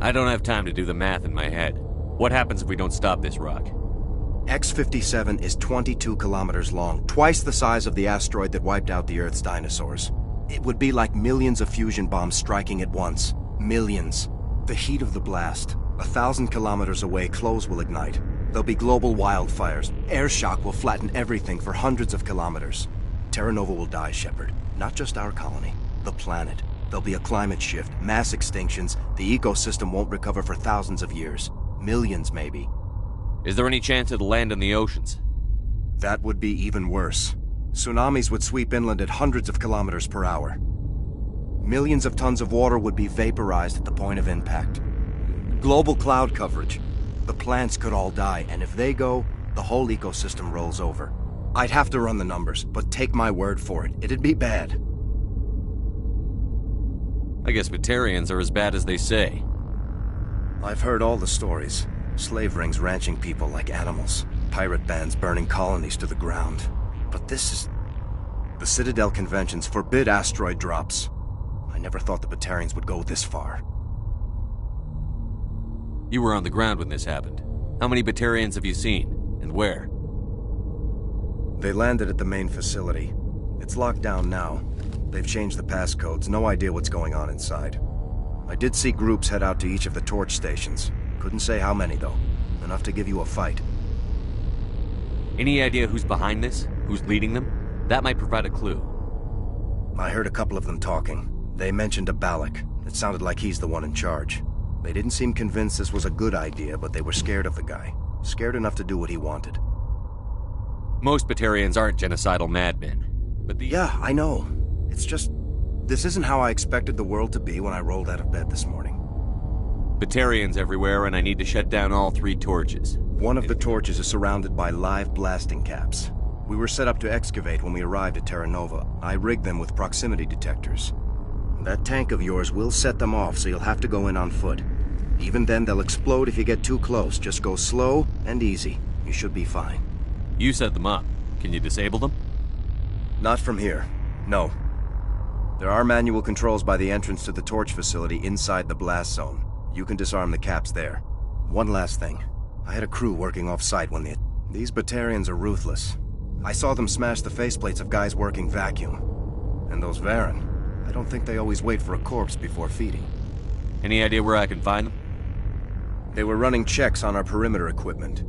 I don't have time to do the math in my head. What happens if we don't stop this rock? X-57 is 22 kilometers long, twice the size of the asteroid that wiped out the Earth's dinosaurs. It would be like millions of fusion bombs striking at once. Millions. The heat of the blast. 1,000 kilometers away, clothes will ignite. There'll be global wildfires. Air shock will flatten everything for hundreds of kilometers. Terra Nova will die, Shepard. Not just our colony. The planet. There'll be a climate shift, mass extinctions. The ecosystem won't recover for thousands of years. Millions, maybe. Is there any chance it'll land in the oceans? That would be even worse. Tsunamis would sweep inland at hundreds of kilometers per hour. Millions of tons of water would be vaporized at the point of impact. Global cloud coverage. The plants could all die, and if they go, the whole ecosystem rolls over. I'd have to run the numbers, but take my word for it, it'd be bad. I guess Batarians are as bad as they say. I've heard all the stories. Slave rings ranching people like animals. Pirate bands burning colonies to the ground. But this is... The Citadel Conventions forbid asteroid drops. I never thought the Batarians would go this far. You were on the ground when this happened. How many Batarians have you seen? And where? They landed at the main facility. It's locked down now. They've changed the passcodes. No idea what's going on inside. I did see groups head out to each of the torch stations. Couldn't say how many, though. Enough to give you a fight. Any idea who's behind this? Who's leading them? That might provide a clue. I heard a couple of them talking. They mentioned a Balak. It sounded like he's the one in charge. They didn't seem convinced this was a good idea, but they were scared of the guy. Scared enough to do what he wanted. Most Batarians aren't genocidal madmen, but Yeah, I know. It's just... This isn't how I expected the world to be when I rolled out of bed this morning. Batarians everywhere, and I need to shut down all 3 torches. One of the torches is surrounded by live blasting caps. We were set up to excavate when we arrived at Terra Nova. I rigged them with proximity detectors. That tank of yours will set them off, so you'll have to go in on foot. Even then, they'll explode if you get too close. Just go slow and easy. You should be fine. You set them up. Can you disable them? Not from here. No. There are manual controls by the entrance to the torch facility inside the blast zone. You can disarm the caps there. One last thing. I had a crew working off-site when These Batarians are ruthless. I saw them smash the faceplates of guys working vacuum. And those Varen, I don't think they always wait for a corpse before feeding. Any idea where I can find them? They were running checks on our perimeter equipment.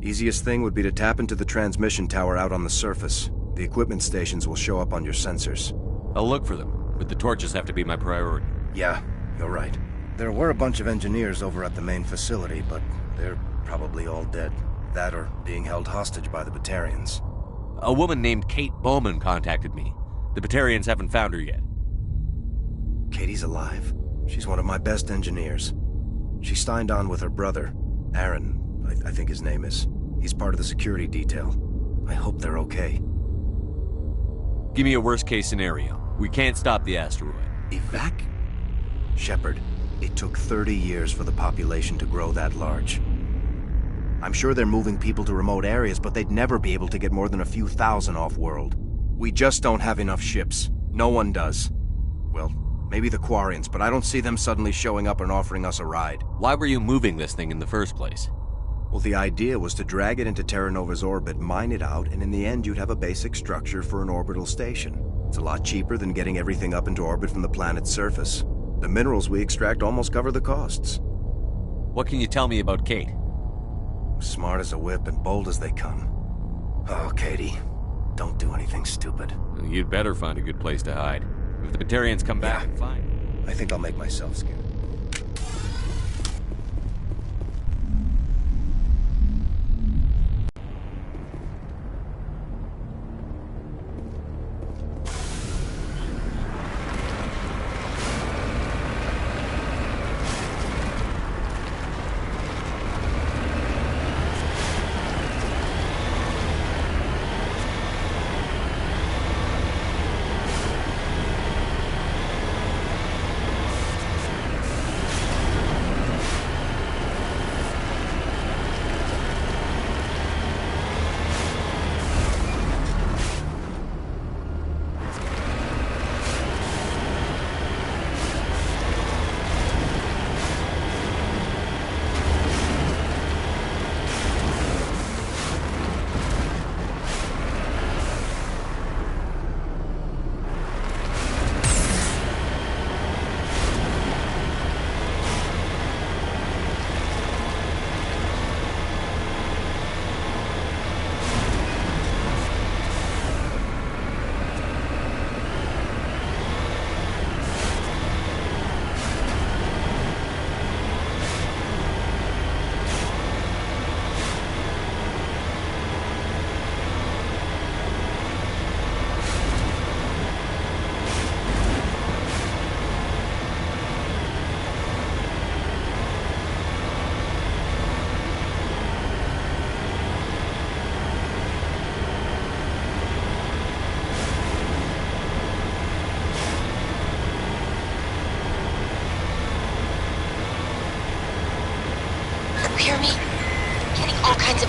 Easiest thing would be to tap into the transmission tower out on the surface. The equipment stations will show up on your sensors. I'll look for them, but the torches have to be my priority. Yeah, you're right. There were a bunch of engineers over at the main facility, but they're probably all dead. That or being held hostage by the Batarians. A woman named Kate Bowman contacted me. The Batarians haven't found her yet. Katie's alive. She's one of my best engineers. She signed on with her brother, Aaron, I think his name is. He's part of the security detail. I hope they're okay. Give me a worst-case scenario. We can't stop the asteroid. Evac? Shepard, it took 30 years for the population to grow that large. I'm sure they're moving people to remote areas, but they'd never be able to get more than a few thousand off-world. We just don't have enough ships. No one does. Well, maybe the Quarians, but I don't see them suddenly showing up and offering us a ride. Why were you moving this thing in the first place? Well, the idea was to drag it into Terra Nova's orbit, mine it out, and in the end you'd have a basic structure for an orbital station. It's a lot cheaper than getting everything up into orbit from the planet's surface. The minerals we extract almost cover the costs. What can you tell me about Kate? Smart as a whip and bold as they come. Oh, Katie, don't do anything stupid. You'd better find a good place to hide. If the Batarians come back, fine. I think I'll make myself scarce.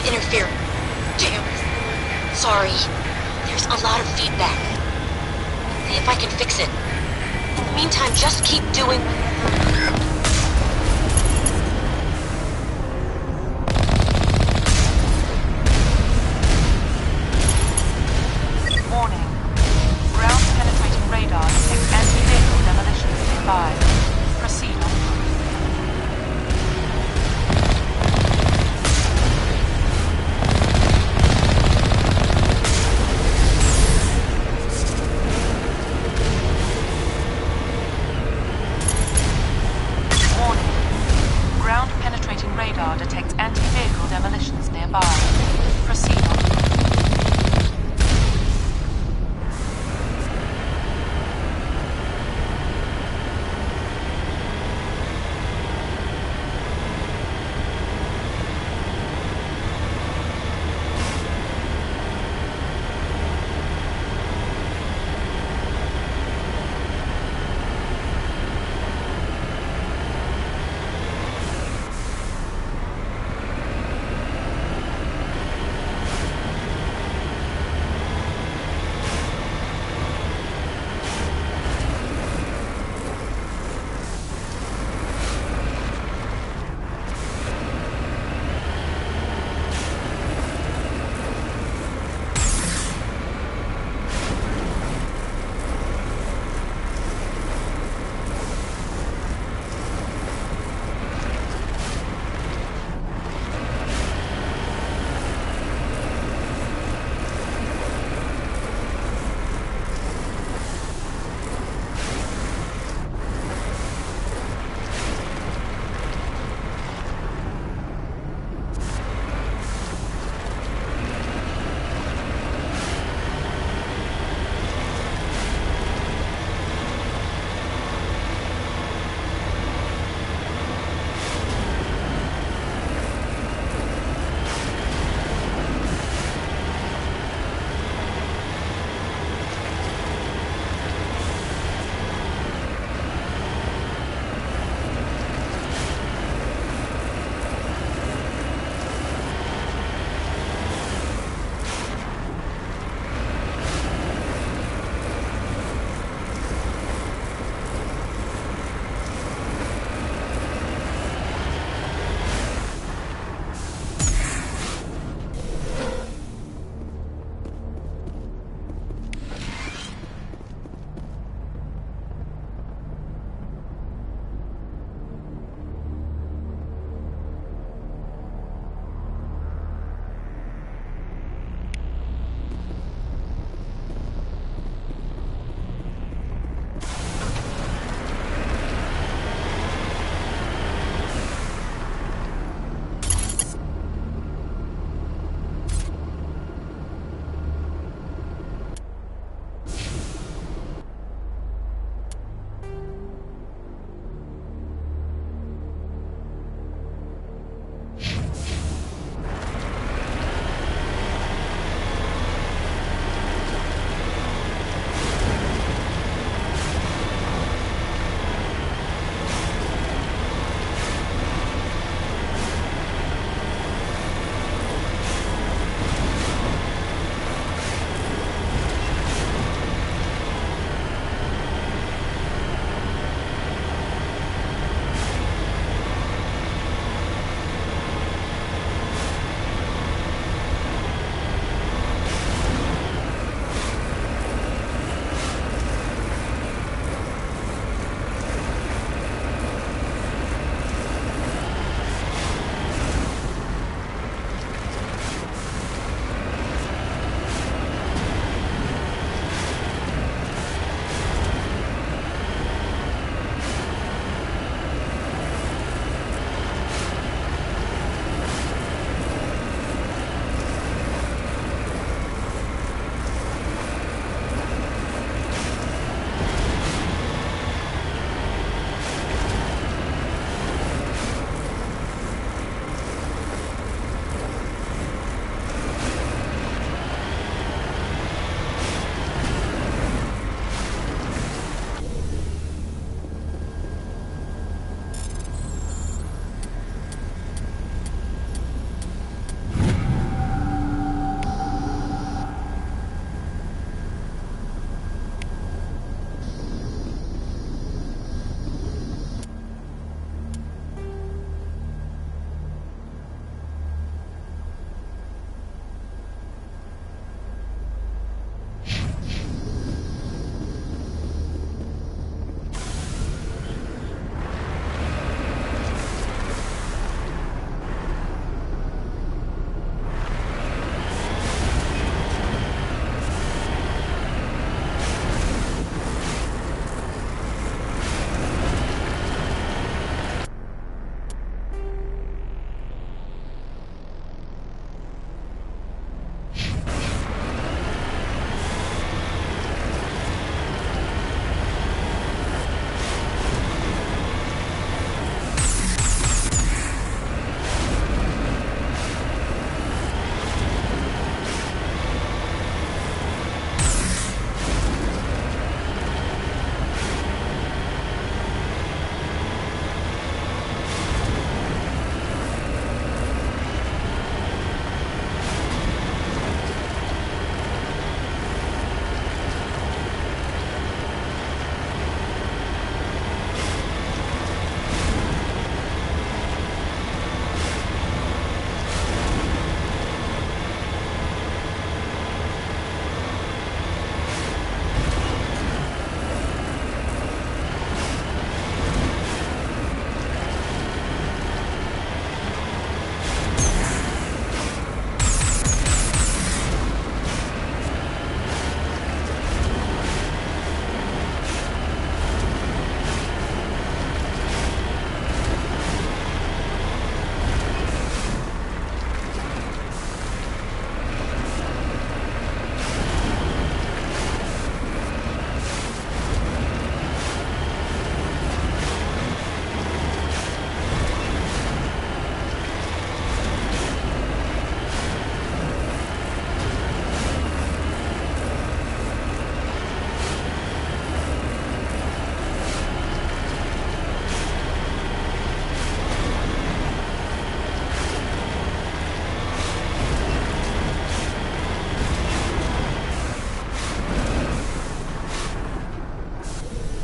interfering. Damn it. Sorry. There's a lot of feedback. See if I can fix it. In the meantime, just keep doing... Warning. Ground-penetrating radar detects anti-vehicle demolition nearby. Proceed on foot.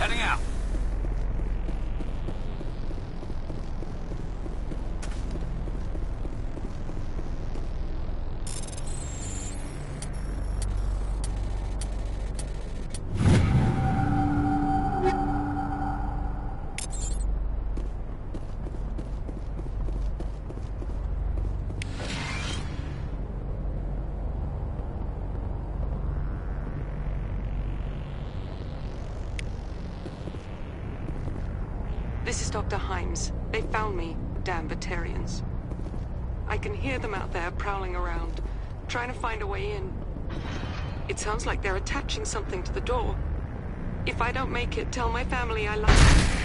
Heading out. This is Dr. Himes. They found me, damn Batarians. I can hear them out there prowling around, trying to find a way in. It sounds like they're attaching something to the door. If I don't make it, tell my family I love them.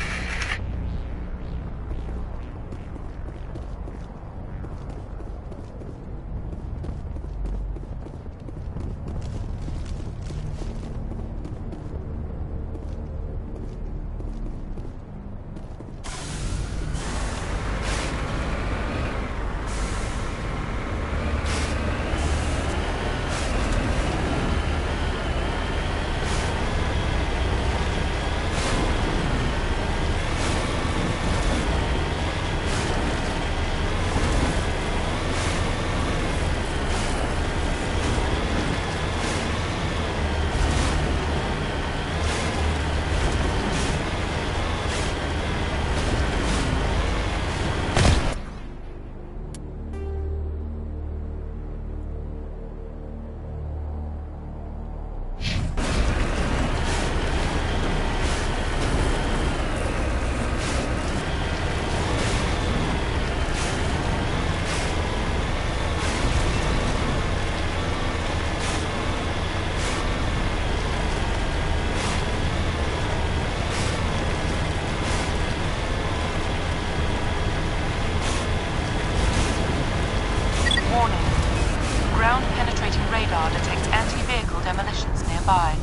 Ground-penetrating radar detects anti-vehicle demolitions nearby.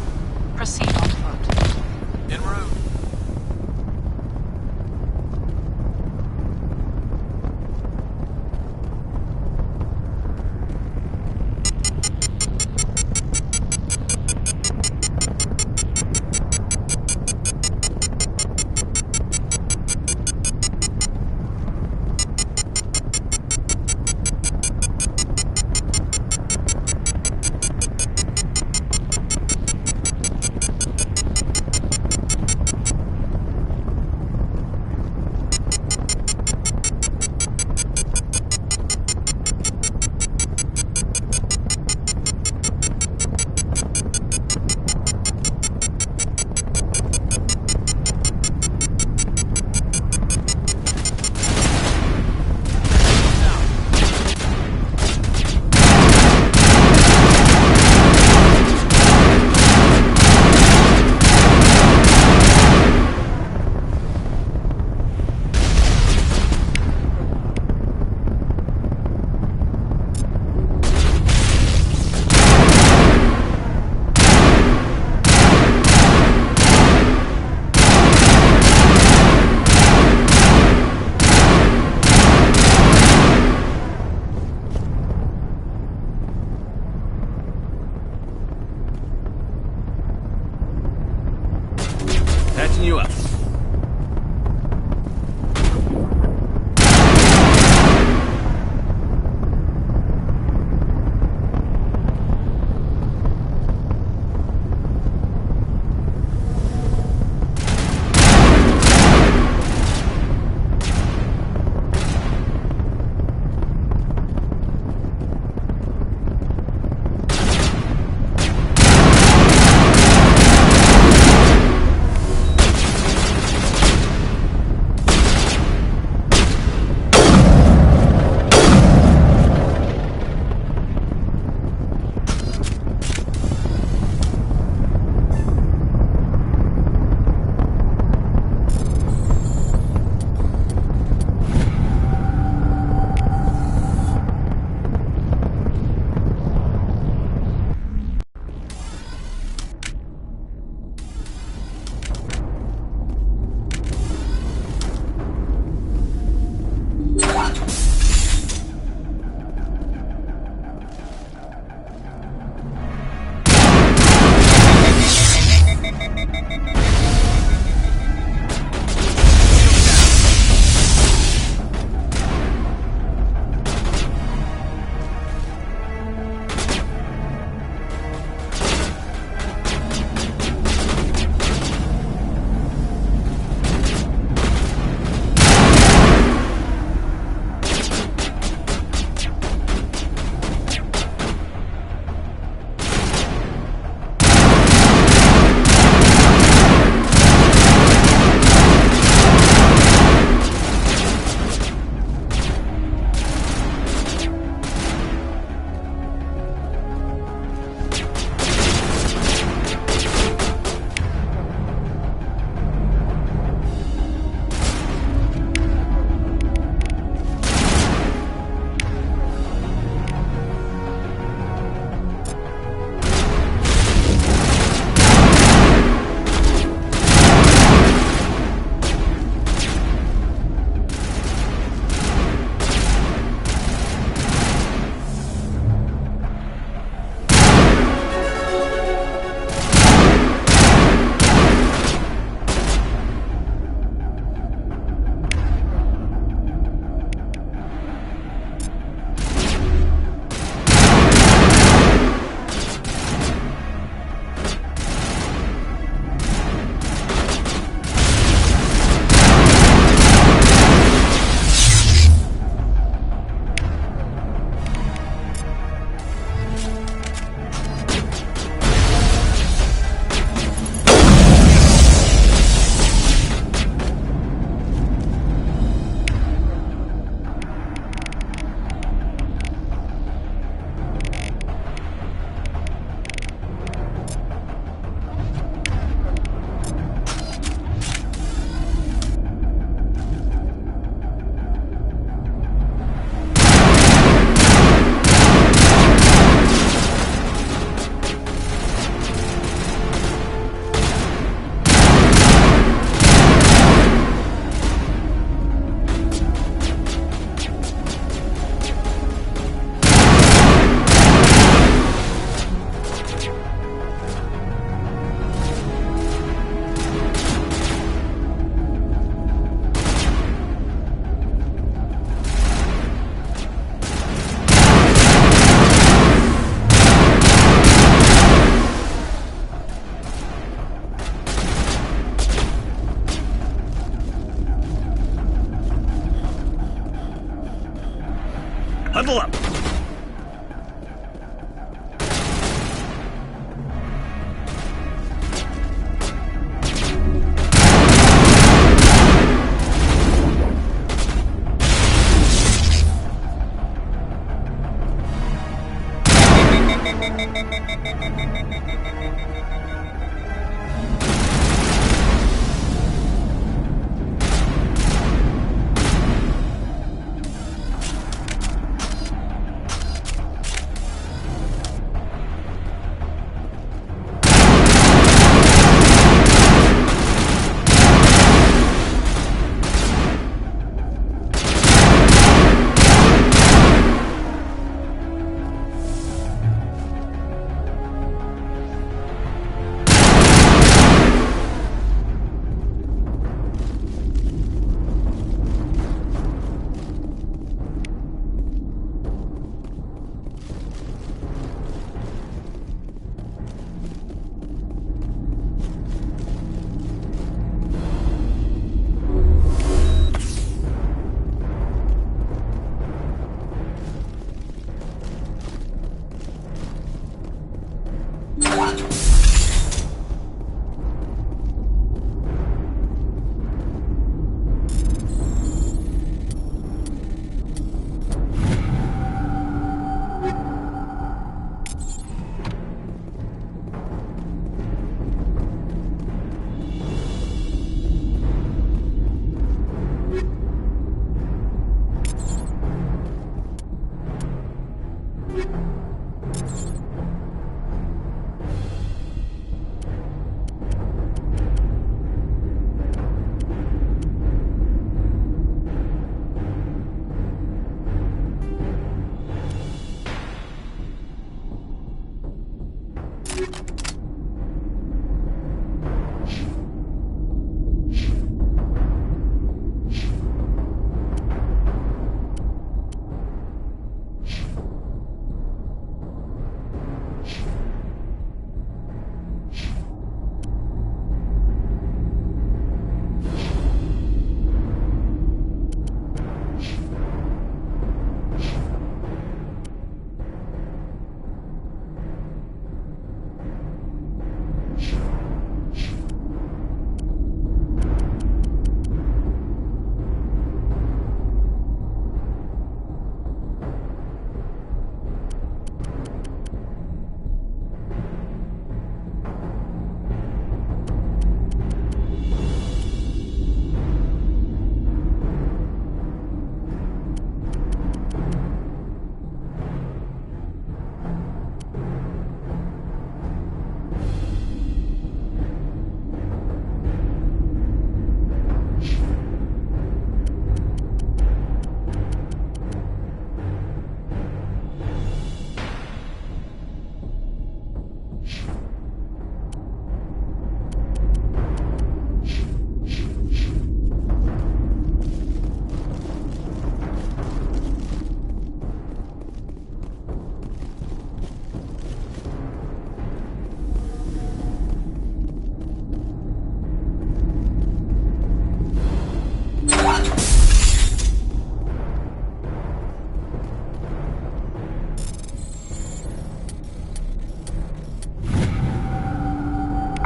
Proceed on foot. En route. Patching you up. Level up!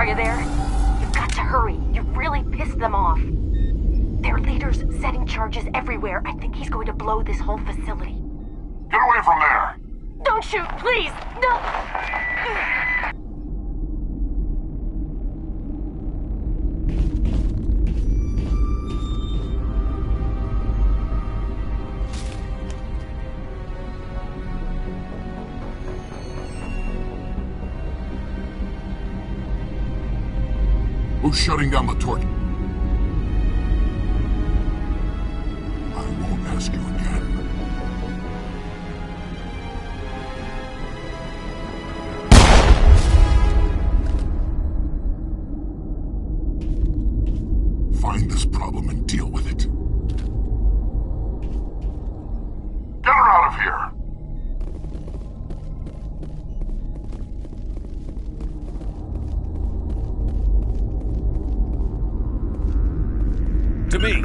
Are you there? You've got to hurry. You've really pissed them off. Their leader's setting charges everywhere. I think he's going to blow this whole facility. Get away from there! Don't shoot, please! No! Who's shutting down the torch? I won't ask you again. Find this problem and deal with it. Get her out of here! To me!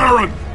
Terran!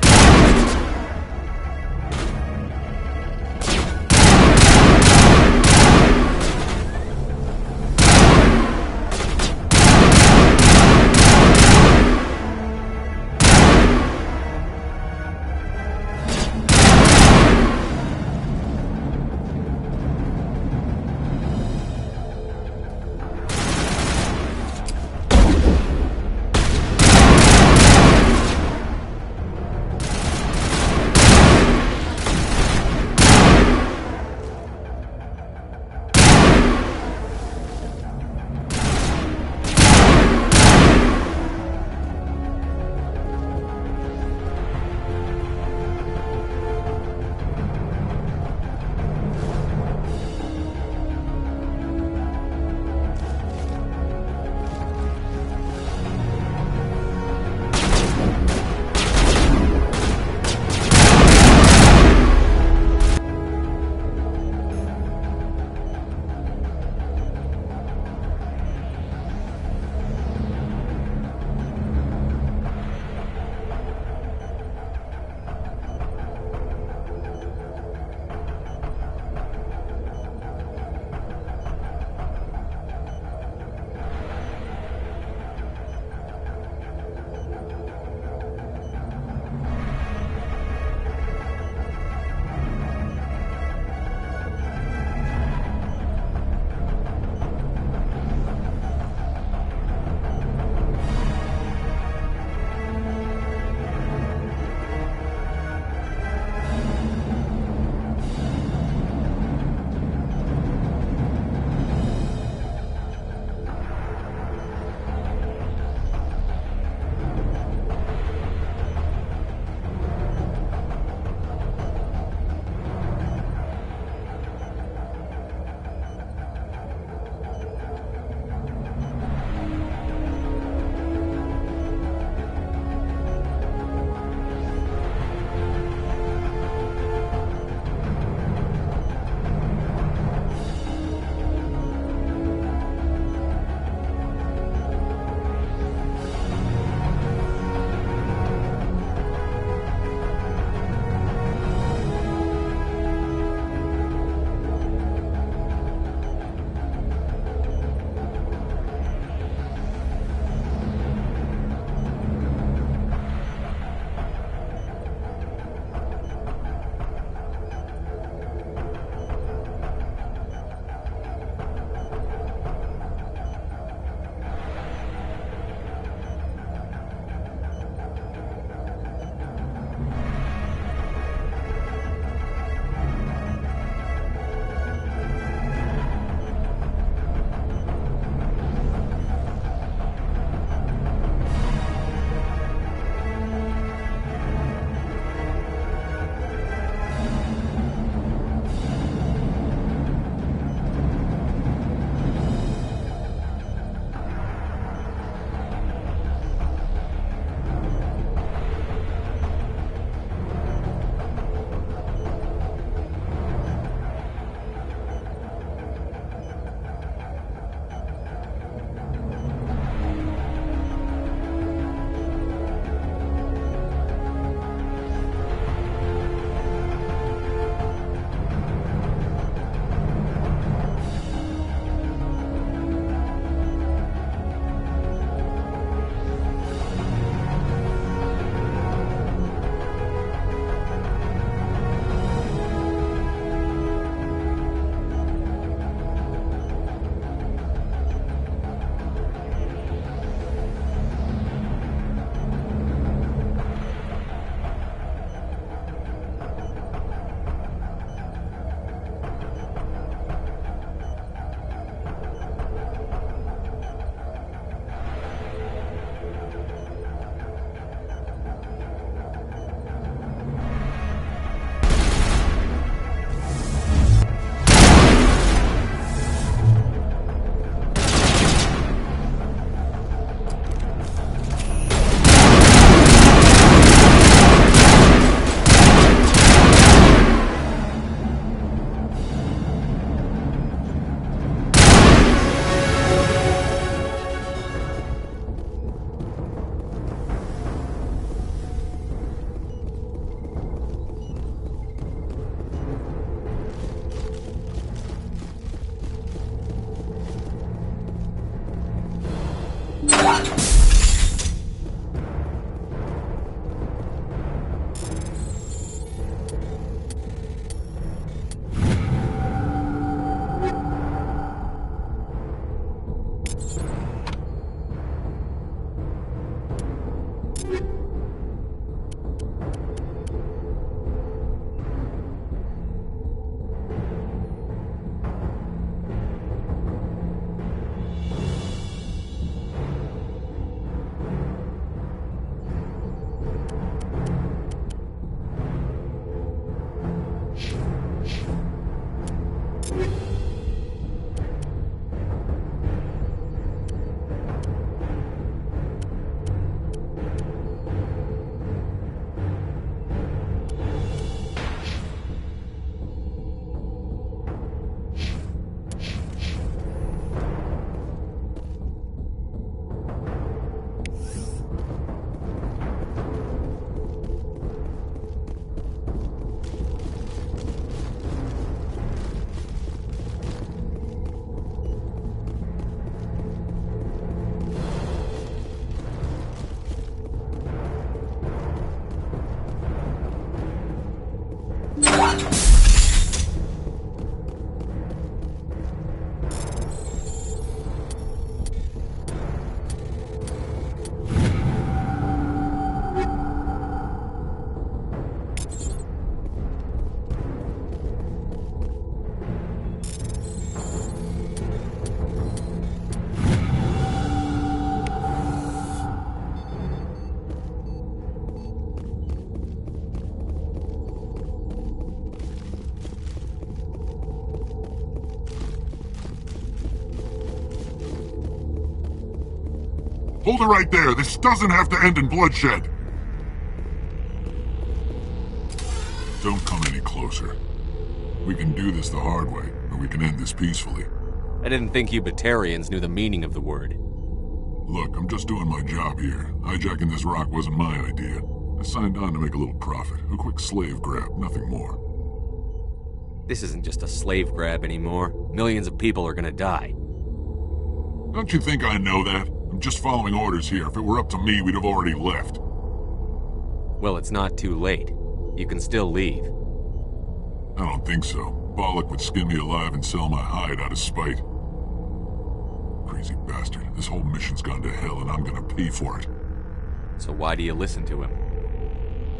Hold it right there. This doesn't have to end in bloodshed. Don't come any closer. We can do this the hard way, or we can end this peacefully. I didn't think you Batarians knew the meaning of the word. Look, I'm just doing my job here. Hijacking this rock wasn't my idea. I signed on to make a little profit. A quick slave grab, nothing more. This isn't just a slave grab anymore. Millions of people are gonna die. Don't you think I know that? I'm just following orders here. If it were up to me, we'd have already left. Well, it's not too late. You can still leave. I don't think so. Bollock would skin me alive and sell my hide out of spite. Crazy bastard. This whole mission's gone to hell and I'm gonna pay for it. So why do you listen to him?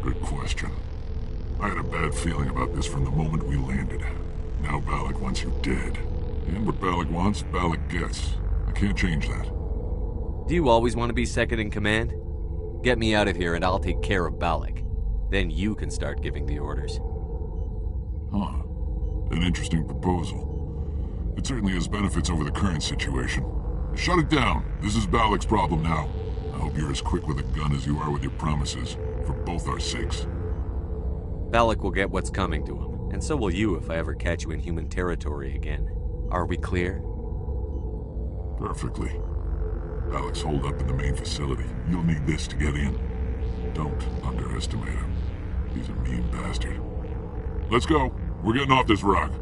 Good question. I had a bad feeling about this from the moment we landed. Now Bollock wants you dead. And what Bollock wants, Bollock gets. I can't change that. Do you always want to be second in command? Get me out of here and I'll take care of Balak. Then you can start giving the orders. Huh. An interesting proposal. It certainly has benefits over the current situation. Shut it down. This is Balak's problem now. I hope you're as quick with a gun as you are with your promises, for both our sakes. Balak will get what's coming to him, and so will you if I ever catch you in human territory again. Are we clear? Perfectly. Balak's holed up in the main facility. You'll need this to get in. Don't underestimate him. He's a mean bastard. Let's go. We're getting off this rock.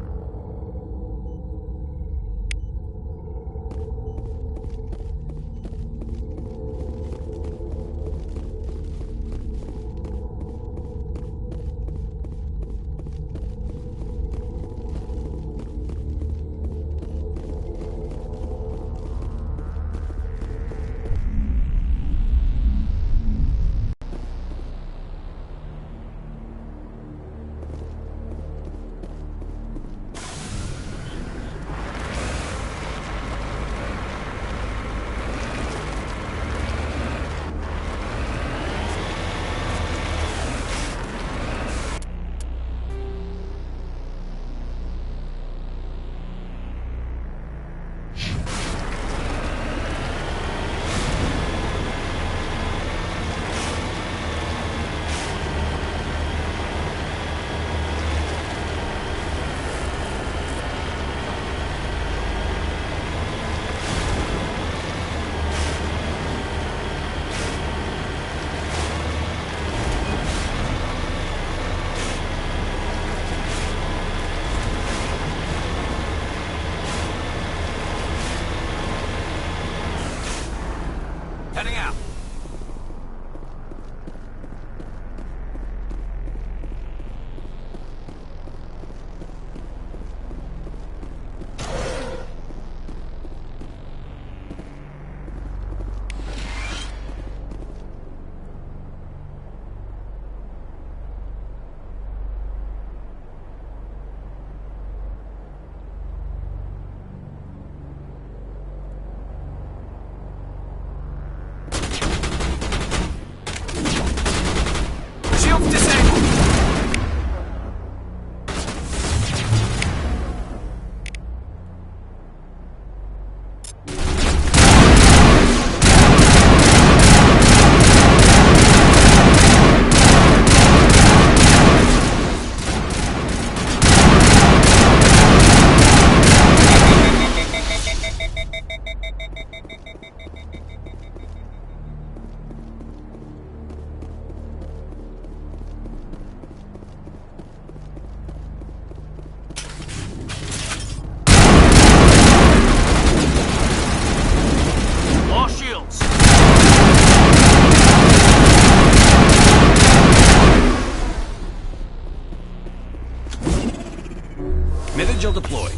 Heading out. Vigil deployed.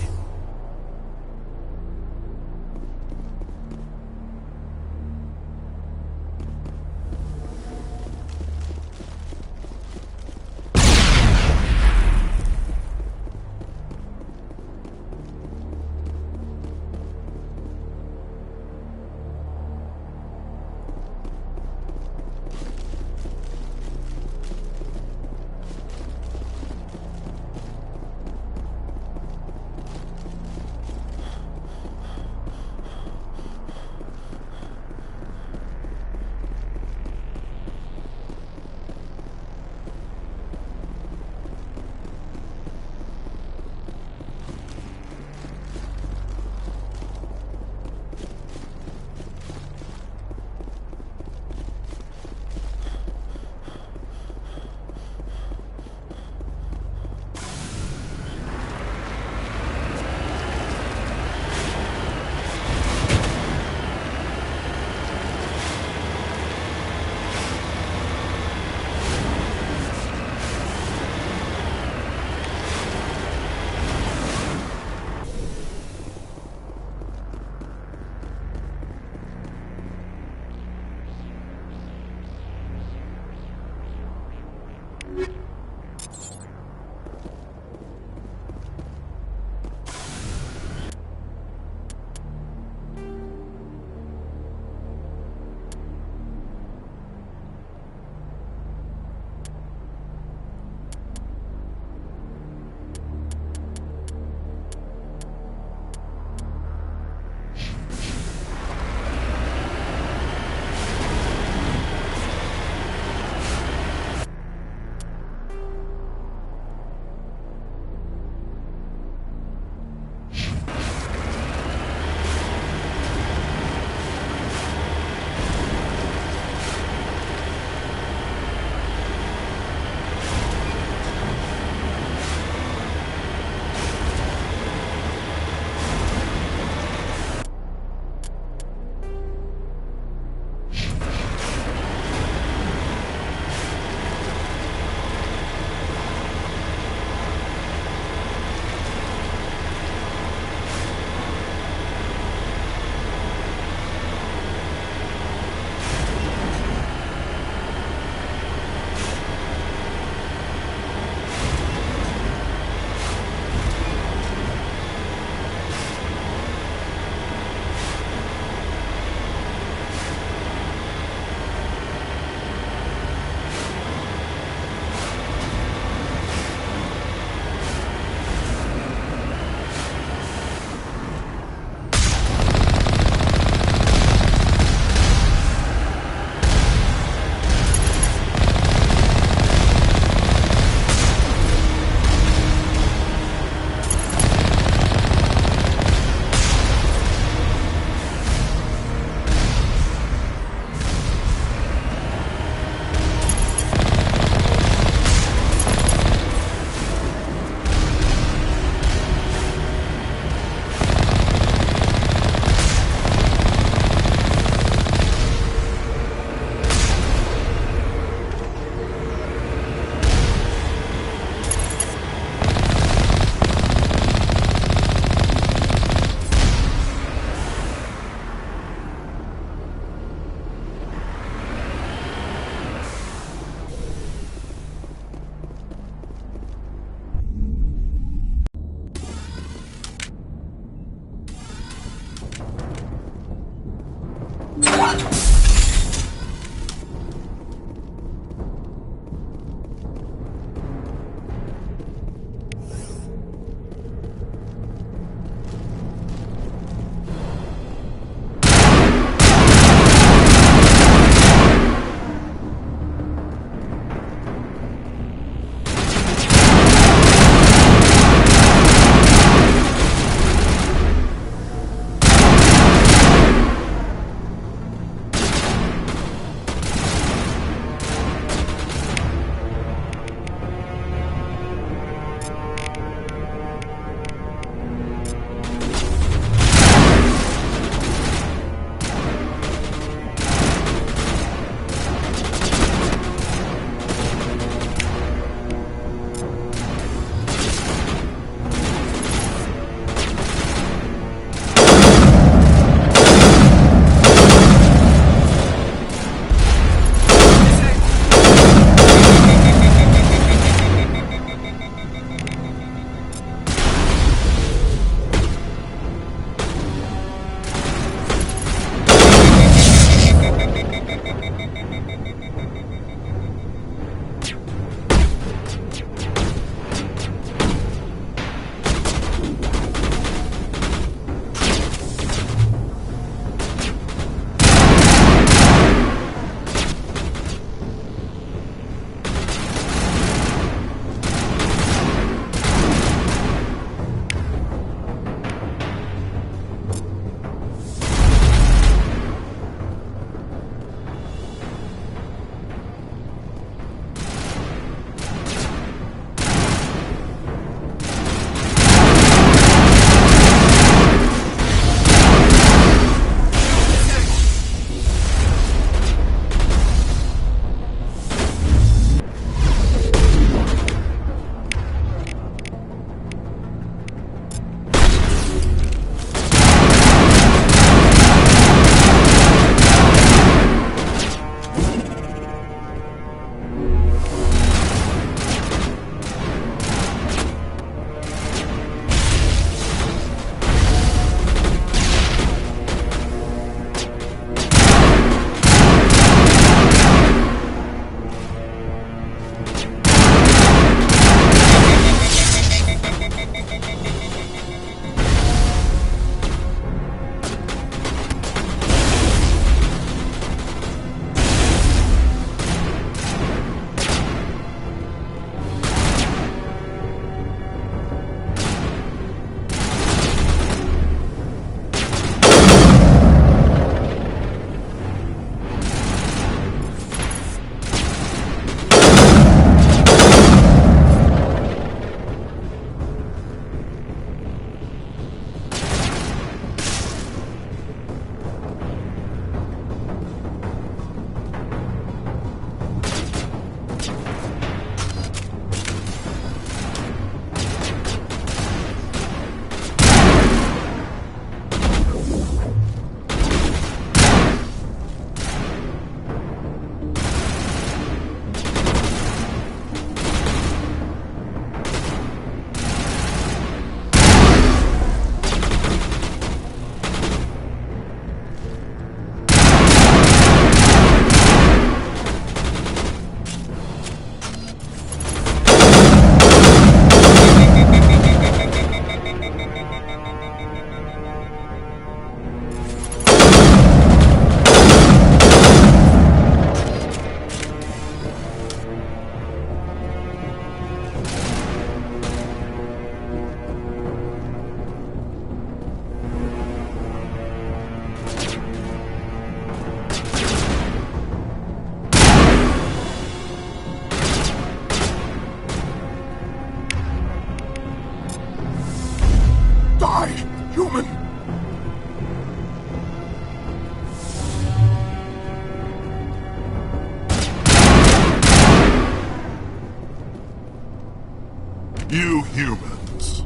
You humans.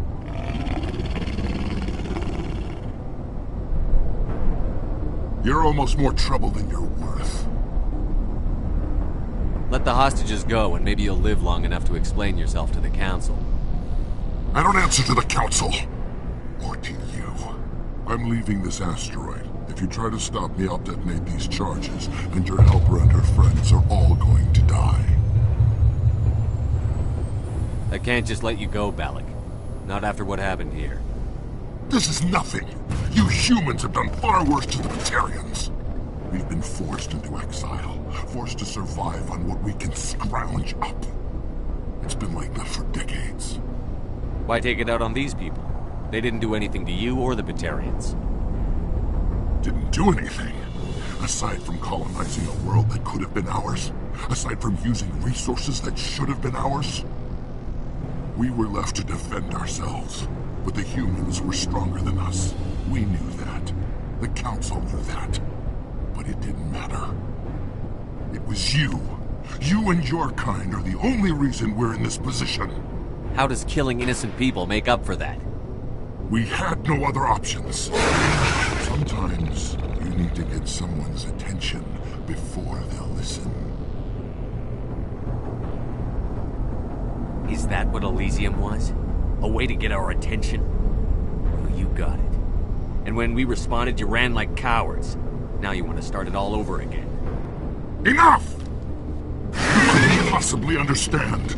You're almost more trouble than you're worth. Let the hostages go, and maybe you'll live long enough to explain yourself to the Council. I don't answer to the Council. Or to you. I'm leaving this asteroid. If you try to stop me, I'll detonate these charges, and your helper and her friends are all going to die. I can't just let you go, Balak. Not after what happened here. This is nothing. You humans have done far worse to the Batarians. We've been forced into exile, forced to survive on what we can scrounge up. It's been like that for decades. Why take it out on these people? They didn't do anything to you or the Batarians. Didn't do anything. Aside from colonizing a world that could have been ours. Aside from using resources that should have been ours. We were left to defend ourselves. But the humans were stronger than us. We knew that. The Council knew that. But it didn't matter. It was you. You and your kind are the only reason we're in this position. How does killing innocent people make up for that? We had no other options. Sometimes you need to get someone's attention before they'll listen. Is that what Elysium was? A way to get our attention? Well, you got it. And when we responded, you ran like cowards. Now you want to start it all over again. Enough! You couldn't possibly understand.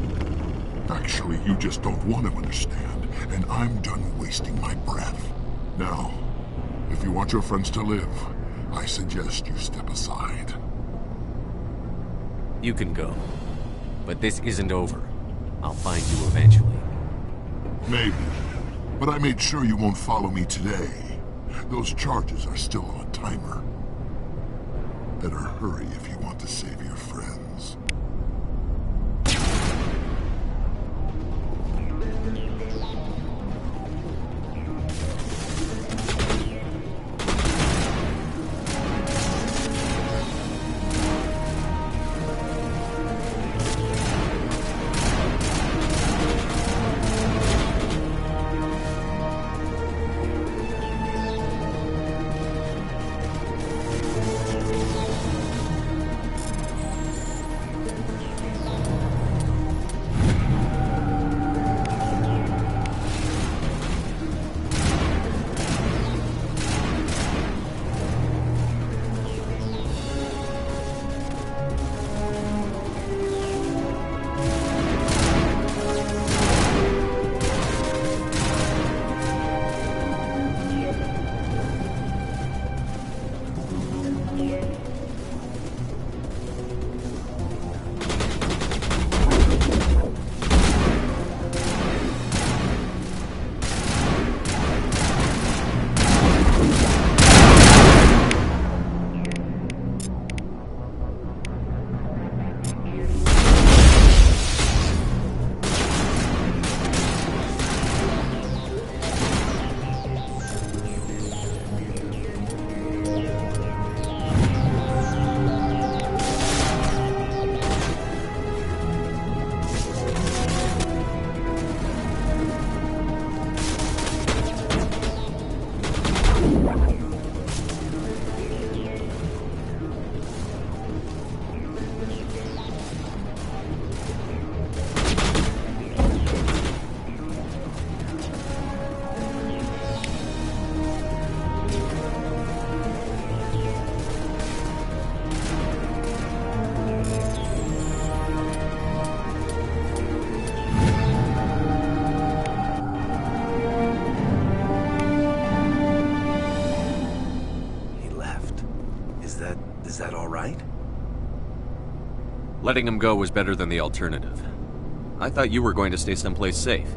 Actually, you just don't want to understand, and I'm done wasting my breath. Now, if you want your friends to live, I suggest you step aside. You can go. But this isn't over. I'll find you eventually. Maybe. But I made sure you won't follow me today. Those charges are still on a timer. Better hurry if you want to save your friends. Is that all right? Letting him go was better than the alternative. I thought you were going to stay someplace safe.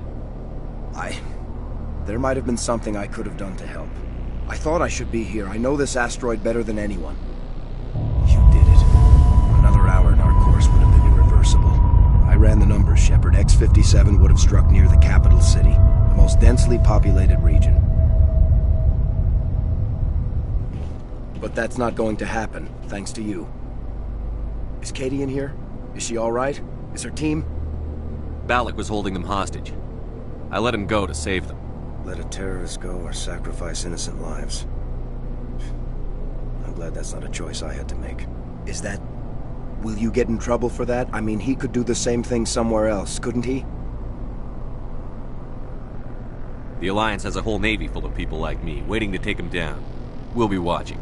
There might have been something I could have done to help. I thought I should be here. I know this asteroid better than anyone. You did it. Another hour and our course would have been irreversible. I ran the numbers, Shepard. X-57 would have struck near the capital city, the most densely populated region. But that's not going to happen, thanks to you. Is Katie in here? Is she all right? Is her team? Balak was holding them hostage. I let him go to save them. Let a terrorist go or sacrifice innocent lives. I'm glad that's not a choice I had to make. Is that... Will you get in trouble for that? I mean, he could do the same thing somewhere else, couldn't he? The Alliance has a whole navy full of people like me, waiting to take him down. We'll be watching.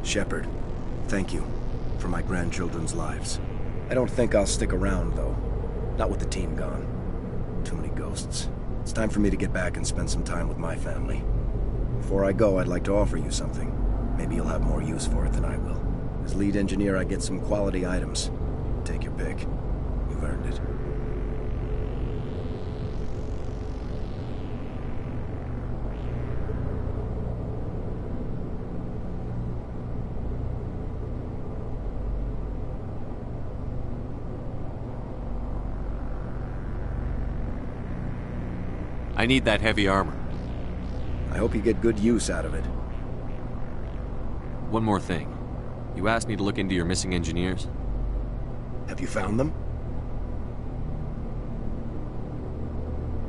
Shepard, thank you for my grandchildren's lives. I don't think I'll stick around, though. Not with the team gone. Too many ghosts. It's time for me to get back and spend some time with my family. Before I go, I'd like to offer you something. Maybe you'll have more use for it than I will. As lead engineer, I get some quality items. Take your pick. You've earned it. I need that heavy armor. I hope you get good use out of it. One more thing. You asked me to look into your missing engineers? Have you found them?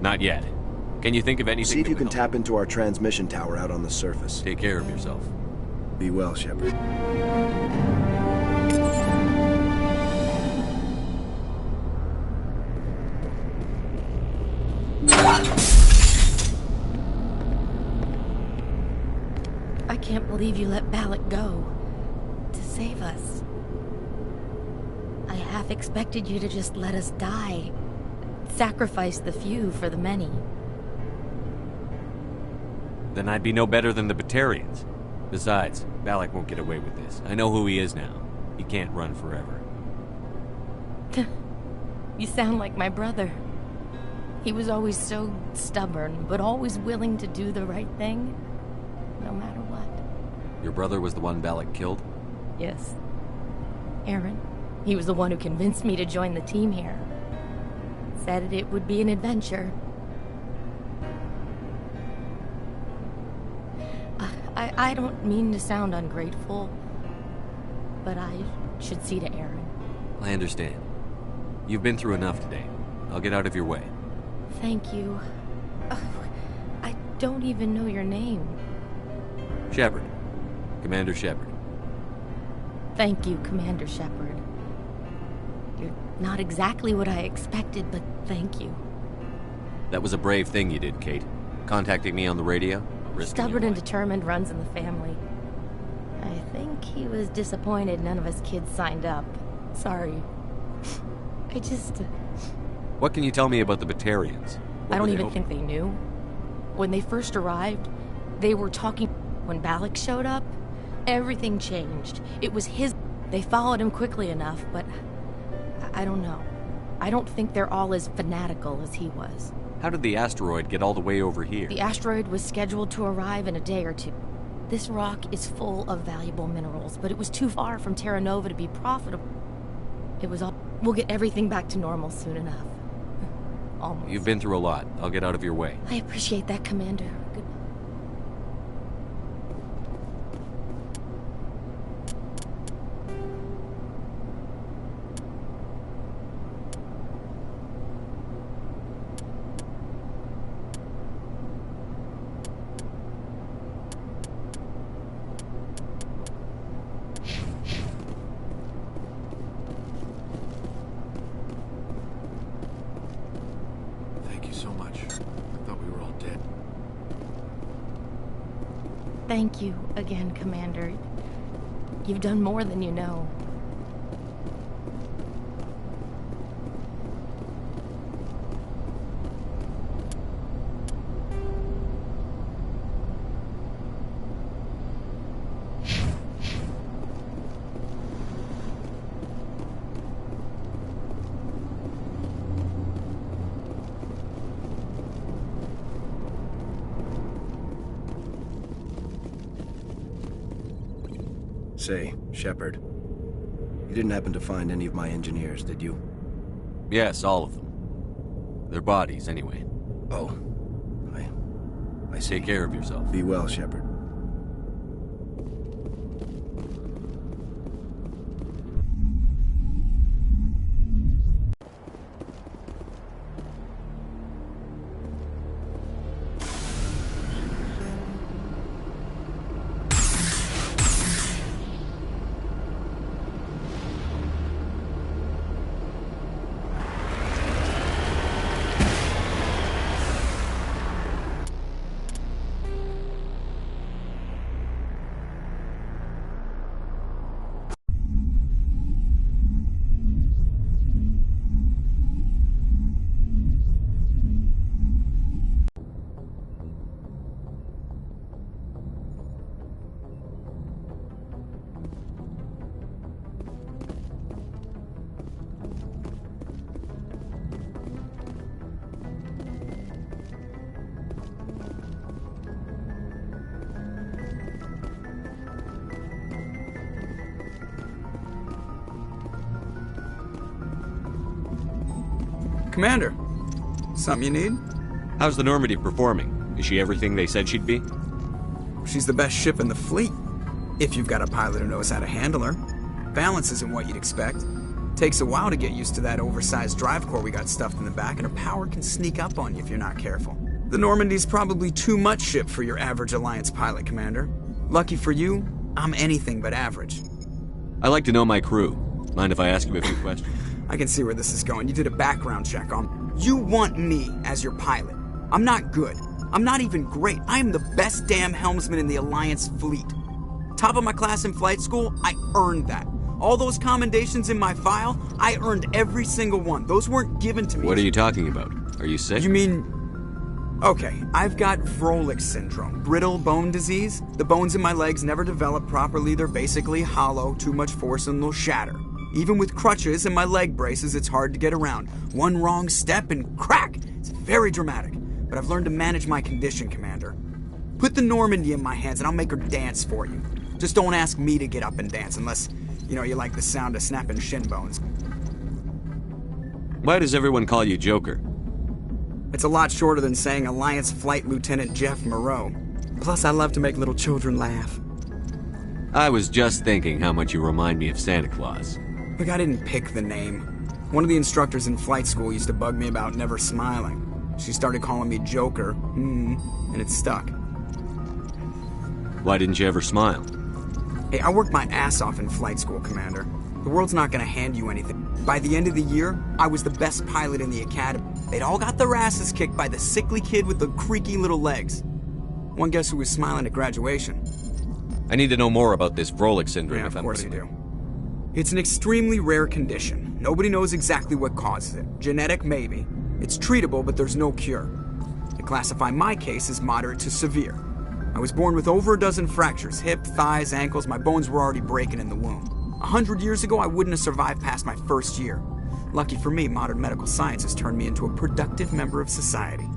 Not yet. Can you think of anything? See if you can help? tap into our transmission tower out on the surface. Take care of yourself. Be well, Shepard. I can't believe you let Balak go. To save us. I half expected you to just let us die. Sacrifice the few for the many. Then I'd be no better than the Batarians. Besides, Balak won't get away with this. I know who he is now. He can't run forever. You sound like my brother. He was always so stubborn, but always willing to do the right thing, no matter what. Your brother was the one Balak killed? Yes. Aaron. He was the one who convinced me to join the team here. Said it would be an adventure. I don't mean to sound ungrateful, but I should see to Aaron. I understand. You've been through enough today. I'll get out of your way. Thank you. I don't even know your name. Shepard. Commander Shepard. Thank you, Commander Shepard. You're not exactly what I expected, but thank you. That was a brave thing you did, Kate. Contacting me on the radio. Stubborn and determined runs in the family. I think he was disappointed none of us kids signed up. Sorry. I just... What can you tell me about the Batarians? I don't even think they knew. When they first arrived, they were talking... When Balak showed up, everything changed. It was his... They followed him quickly enough, but... I don't know. I don't think they're all as fanatical as he was. How did the asteroid get all the way over here? The asteroid was scheduled to arrive in a day or two. This rock is full of valuable minerals, but it was too far from Terra Nova to be profitable. It was all... We'll get everything back to normal soon enough. Almost. You've been through a lot. I'll get out of your way. I appreciate that, Commander. Good. Thank you again, Commander. You've done more than you know. Say, Shepard, you didn't happen to find any of my engineers, did you? Yes, all of them. Their bodies, anyway. Oh. I see. Take care of yourself. Be well, Shepard. Commander, something you need? How's the Normandy performing? Is she everything they said she'd be? She's the best ship in the fleet. If you've got a pilot who knows how to handle her. Balance isn't what you'd expect. Takes a while to get used to that oversized drive core we got stuffed in the back, and her power can sneak up on you if you're not careful. The Normandy's probably too much ship for your average Alliance pilot, Commander. Lucky for you, I'm anything but average. I like to know my crew. Mind if I ask you a few questions? I can see where this is going. You did a background check on... You want me as your pilot. I'm not good. I'm not even great. I am the best damn helmsman in the Alliance fleet. Top of my class in flight school, I earned that. All those commendations in my file, I earned every single one. Those weren't given to me. What are you talking about? Are you sick? You mean... Okay, I've got Vrolik syndrome, brittle bone disease. The bones in my legs never develop properly. They're basically hollow, too much force and they'll shatter. Even with crutches and my leg braces, it's hard to get around. One wrong step and crack! It's very dramatic. But I've learned to manage my condition, Commander. Put the Normandy in my hands and I'll make her dance for you. Just don't ask me to get up and dance unless, you like the sound of snapping shin bones. Why does everyone call you Joker? It's a lot shorter than saying Alliance Flight Lieutenant Jeff Moreau. Plus, I love to make little children laugh. I was just thinking how much you remind me of Santa Claus. Look, I didn't pick the name. One of the instructors in flight school used to bug me about never smiling. She started calling me Joker, and it stuck. Why didn't you ever smile? Hey, I worked my ass off in flight school, Commander. The world's not gonna hand you anything. By the end of the year, I was the best pilot in the academy. They'd all got their asses kicked by the sickly kid with the creaky little legs. One guess who was smiling at graduation? I need to know more about this Vrolik syndrome. Yeah, of course you do. It's an extremely rare condition. Nobody knows exactly what causes it. Genetic, maybe. It's treatable, but there's no cure. They classify my case as moderate to severe. I was born with over a dozen fractures, hip, thighs, ankles. My bones were already breaking in the womb. 100 years ago, I wouldn't have survived past my first year. Lucky for me, modern medical science has turned me into a productive member of society.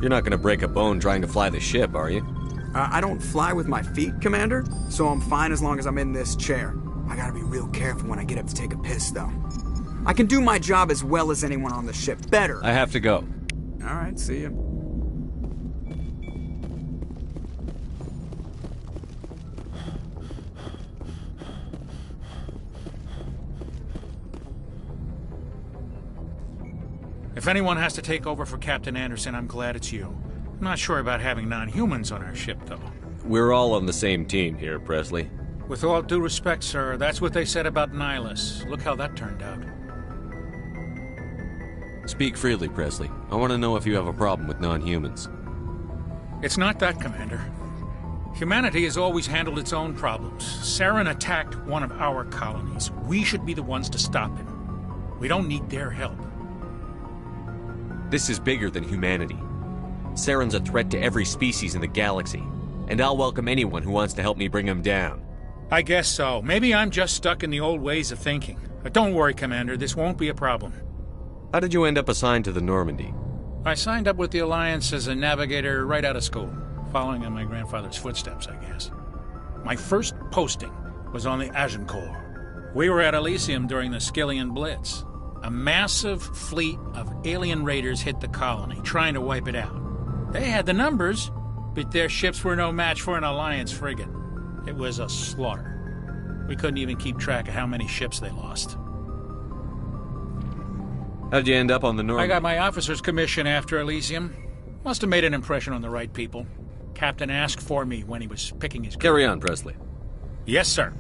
You're not gonna break a bone trying to fly the ship, are you? I don't fly with my feet, Commander, so I'm fine as long as I'm in this chair. I gotta be real careful when I get up to take a piss, though. I can do my job as well as anyone on the ship. Better. I have to go. All right, see you. If anyone has to take over for Captain Anderson, I'm glad it's you. I'm not sure about having non-humans on our ship, though. We're all on the same team here, Presley. With all due respect, sir, that's what they said about Nihilus. Look how that turned out. Speak freely, Presley. I want to know if you have a problem with non-humans. It's not that, Commander. Humanity has always handled its own problems. Saren attacked one of our colonies. We should be the ones to stop him. We don't need their help. This is bigger than humanity. Saren's a threat to every species in the galaxy, and I'll welcome anyone who wants to help me bring him down. I guess so. Maybe I'm just stuck in the old ways of thinking. But don't worry, Commander. This won't be a problem. How did you end up assigned to the Normandy? I signed up with the Alliance as a navigator right out of school, following in my grandfather's footsteps, I guess. My first posting was on the Agincourt. We were at Elysium during the Skillian Blitz. A massive fleet of alien raiders hit the colony, trying to wipe it out. They had the numbers, but their ships were no match for an Alliance frigate. It was a slaughter. We couldn't even keep track of how many ships they lost. How'd you end up on the Normandy? I got my officer's commission after Elysium. Must have made an impression on the right people. Captain asked for me when he was picking his crew. Carry on, Presley. Yes, sir.